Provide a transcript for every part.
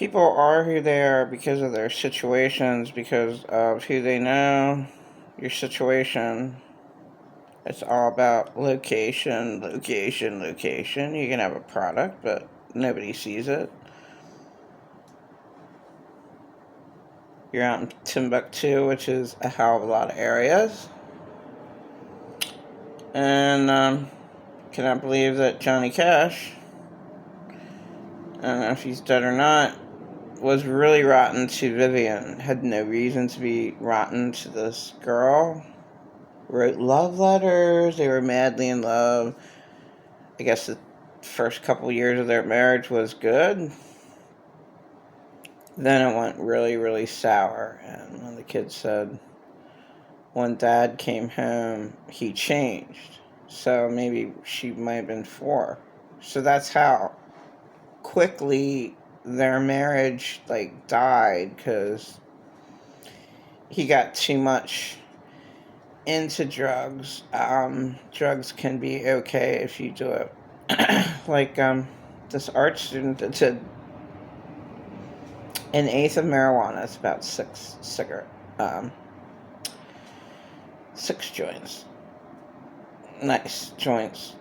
People are who they are because of their situations, because of who they know, your situation. It's all about location, location, location. You can have a product, but nobody sees it. You're out in Timbuktu, which is a hell of a lot of areas. And cannot believe that Johnny Cash, I don't know if he's dead or not, was really rotten to Vivian. Had no reason to be rotten to this girl. Wrote love letters. They were madly in love. I guess the first couple years of their marriage was good. Then it went really, really sour. And when the kid said, when dad came home, he changed. So maybe she might have been 4. So that's how quickly their marriage died, because he got too much into drugs. Drugs can be okay if you do it. This art student that did an eighth of marijuana. It's about 6 joints. Nice joints.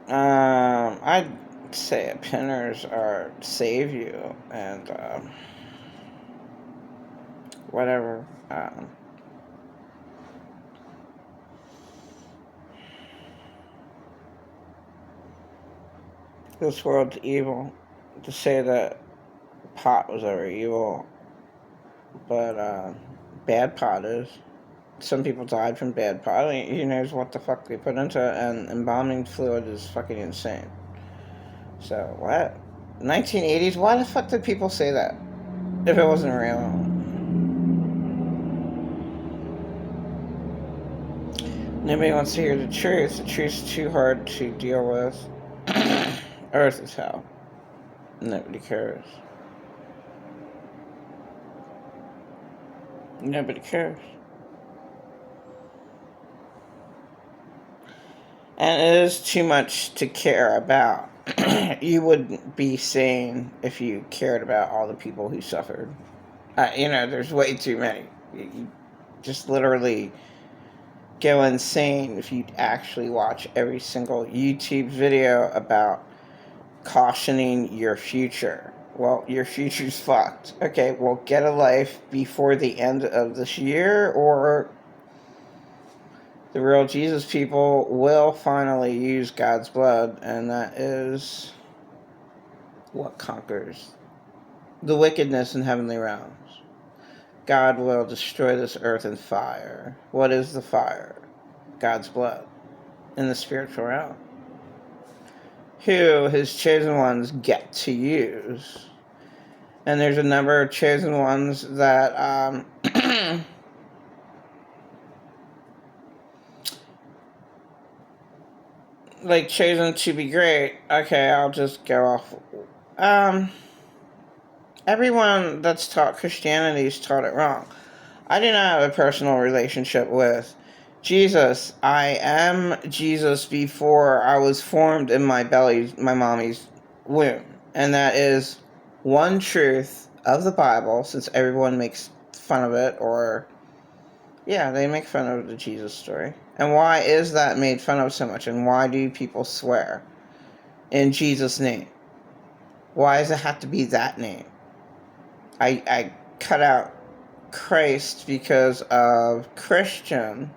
I'd say pinners are save you, and whatever. This world's evil. To say that pot was ever evil, but bad pot is. Some people died from bad pot. Who knows what the fuck they put into it, and embalming fluid is fucking insane. So, what? 1980s? Why the fuck did people say that? If it wasn't real. Nobody wants to hear the truth. The truth's too hard to deal with. Earth is hell. Nobody cares. Nobody cares. And it is too much to care about. You wouldn't be sane if you cared about all the people who suffered. There's way too many. You just literally go insane if you actually watch every single YouTube video about cautioning your future. Well, your future's fucked. Okay, well, get a life before the end of this year, or the real Jesus people will finally use God's blood, and that is what conquers the wickedness in heavenly realms. God will destroy this earth in fire. What is the fire? God's blood in the spiritual realm, who his chosen ones get to use. And there's a number of chosen ones that chosen to be great. Okay, I'll just go off. Everyone that's taught Christianity's taught it wrong. I do not have a personal relationship with Jesus. I am Jesus before I was formed in my mommy's womb. And that is one truth of the Bible, since everyone makes fun of it, they make fun of the Jesus story. And why is that made fun of so much? And why do people swear in Jesus' name? Why does it have to be that name? I cut out Christ because of Christian.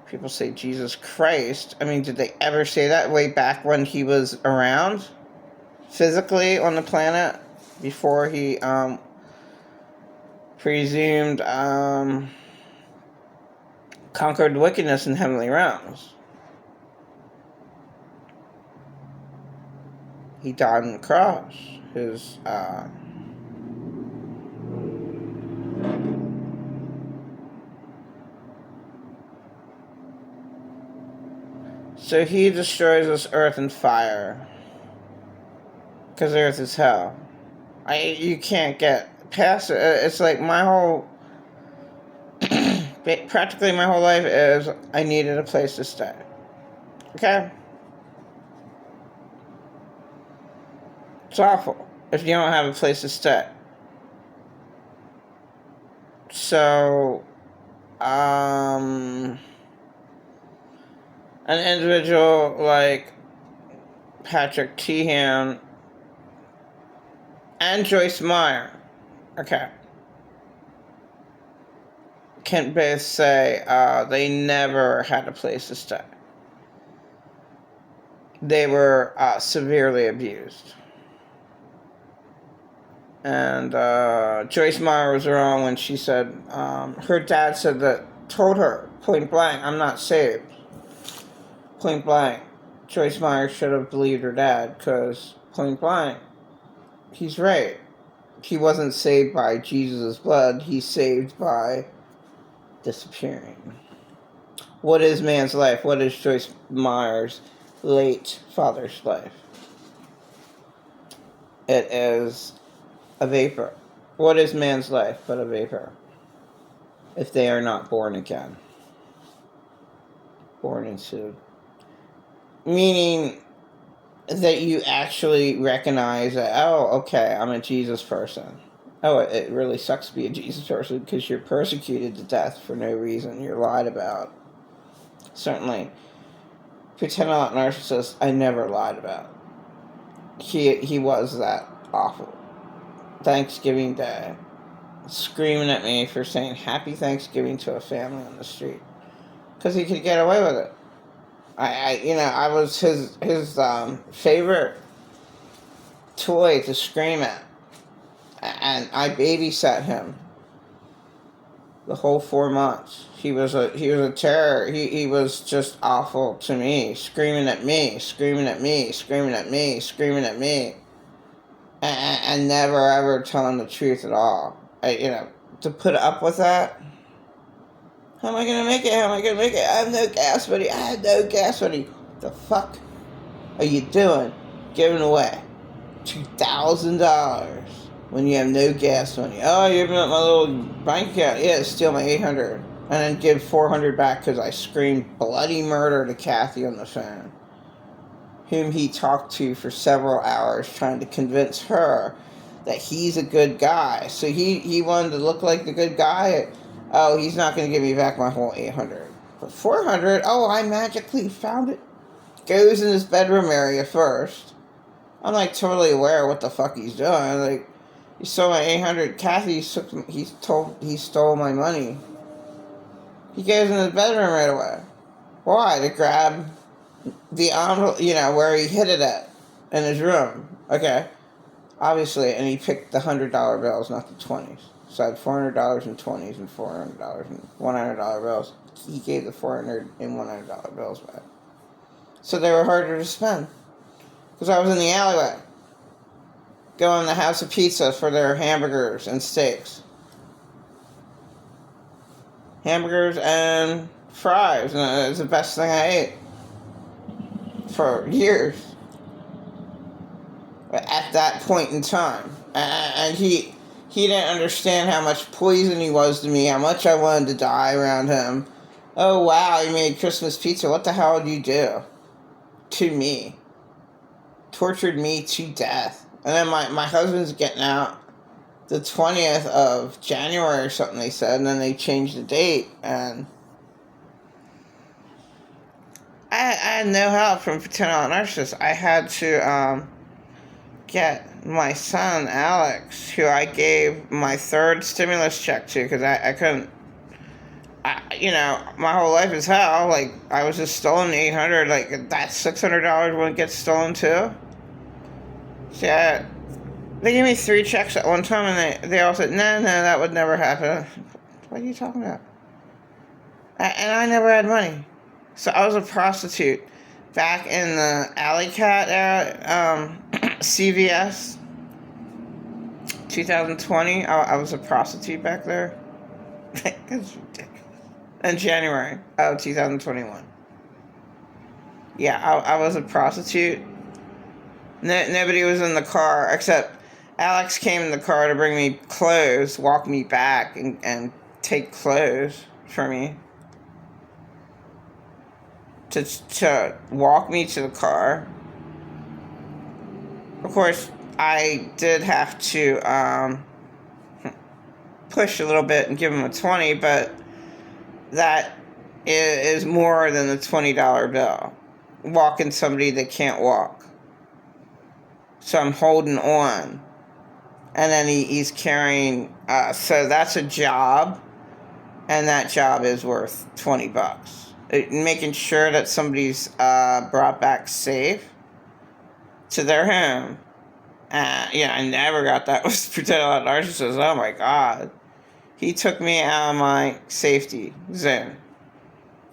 People say Jesus Christ. I mean, did they ever say that way back when he was around physically on the planet, before he presumed conquered wickedness in heavenly realms? He died on the cross. His so he destroys this earth in fire, because earth is hell. You can't get past it. It's like my whole practically my whole life is I needed a place to stay. Okay? It's awful if you don't have a place to stay. So, an individual like Patrick Teahan and Joyce Meyer, okay, can both say they never had a place to stay. They were severely abused. And Joyce Meyer was wrong when she said her dad told her point blank, "I'm not saved." Point blank. Joyce Meyer should have believed her dad, because point blank, he's right. He wasn't saved by Jesus' blood. He's saved by disappearing. What is man's life? What is Joyce Meyer's late father's life? It is a vapor. What is man's life but a vapor? If they are not born again. Born into. Meaning that you actually recognize that, oh, okay, I'm a Jesus person. Oh, it really sucks to be a Jesus person because you're persecuted to death for no reason. You're lied about. Certainly. Pretend I'm not narcissist, I never lied about. He was that awful. Thanksgiving Day. Screaming at me for saying Happy Thanksgiving to a family on the street. Because he could get away with it. I was his favorite toy to scream at. And I babysat him the whole 4 months. He was a terror. He was just awful to me, screaming at me, screaming at me, screaming at me, screaming at me, and never ever telling the truth at all. To put up with that. How am I gonna make it? How am I gonna make it? I have no gas money. I have no gas money. What the fuck are you doing? Giving away $2,000 when you have no gas money. Oh, you're giving up my little bank account. Yeah, steal my $800 and then give $400 back because I screamed bloody murder to Kathy on the phone, whom he talked to for several hours, trying to convince her that he's a good guy. So he wanted to look like the good guy. Oh, he's not going to give me back my whole $800. But $400, oh, I magically found it. Goes in his bedroom area first. I'm like totally aware of what the fuck he's doing. Like, he stole my $800. Kathy, he stole my money. He goes in his bedroom right away. Why? To grab the envelope, where he hid it at in his room. Okay. Obviously, and he picked the $100 bills, not the 20s. So I had $400 in 20s and $400 in $100 bills. He gave the $400 and $100 bills back. So they were harder to spend. Because I was in the alleyway, going to the House of Pizza for their hamburgers and steaks. Hamburgers and fries. And it was the best thing I ate for years. At that point in time. And he didn't understand how much poison he was to me, how much I wanted to die around him. Oh, wow, you made Christmas pizza. What the hell did you do to me? Tortured me to death. And then my husband's getting out the 20th of January or something, they said, and then they changed the date. And I had no help from paternal narcissists. I had to get my son, Alex, who I gave my third stimulus check to, because I couldn't, my whole life is hell. Like, I was just stolen $800. Like, that $600 wouldn't get stolen too. See, they gave me 3 checks at one time, and they all said, no, that would never happen. What are you talking about? And I never had money. So I was a prostitute back in the Alley Cat era, CVS, 2020. I was a prostitute back there. That's ridiculous. In January of 2021. Yeah, I was a prostitute. Nobody was in the car except Alex came in the car to bring me clothes, walk me back, and take clothes for me. To walk me to the car. Of course, I did have to push a little bit and give him a 20, but that is more than the $20 bill. Walking somebody that can't walk. So I'm holding on. And then he's carrying, so that's a job, and that job is worth $20. Making sure that somebody's brought back safe to their home. Yeah, I never got that with paternal narcissist. Oh my God. He took me out of my safety zone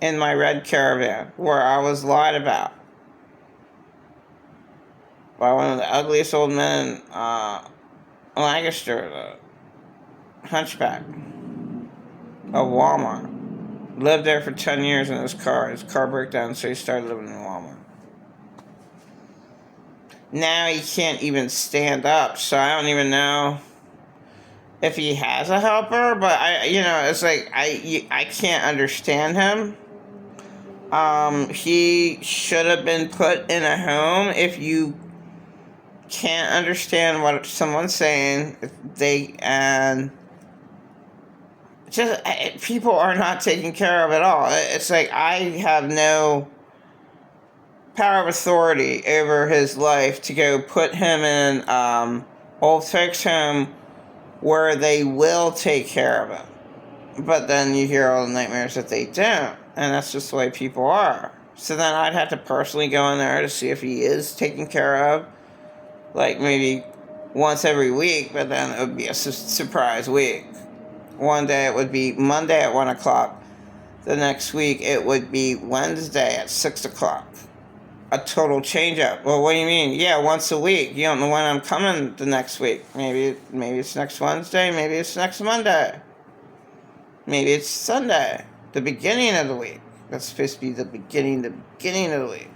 in my red Caravan, where I was lied about by one of the ugliest old men in Lancaster, the hunchback of Walmart. Lived there for 10 years in his car. His car broke down, so he started living in Walmart. Now he can't even stand up, so I don't even know if he has a helper, but it's like I can't understand him. He should have been put in a home. If you can't understand what someone's saying, people are not taken care of at all. It's like I have no power of authority over his life to go put him in old folks' home where they will take care of him. But then you hear all the nightmares that they don't, and that's just the way people are. So then I'd have to personally go in there to see if he is taken care of, like maybe once every week, but then it would be a surprise week. One day it would be Monday at 1 o'clock. The next week it would be Wednesday at 6 o'clock. A total change up. Well, what do you mean? Yeah, once a week. You don't know when I'm coming the next week. Maybe it's next Wednesday. Maybe it's next Monday. Maybe it's Sunday. The beginning of the week. That's supposed to be the beginning of the week.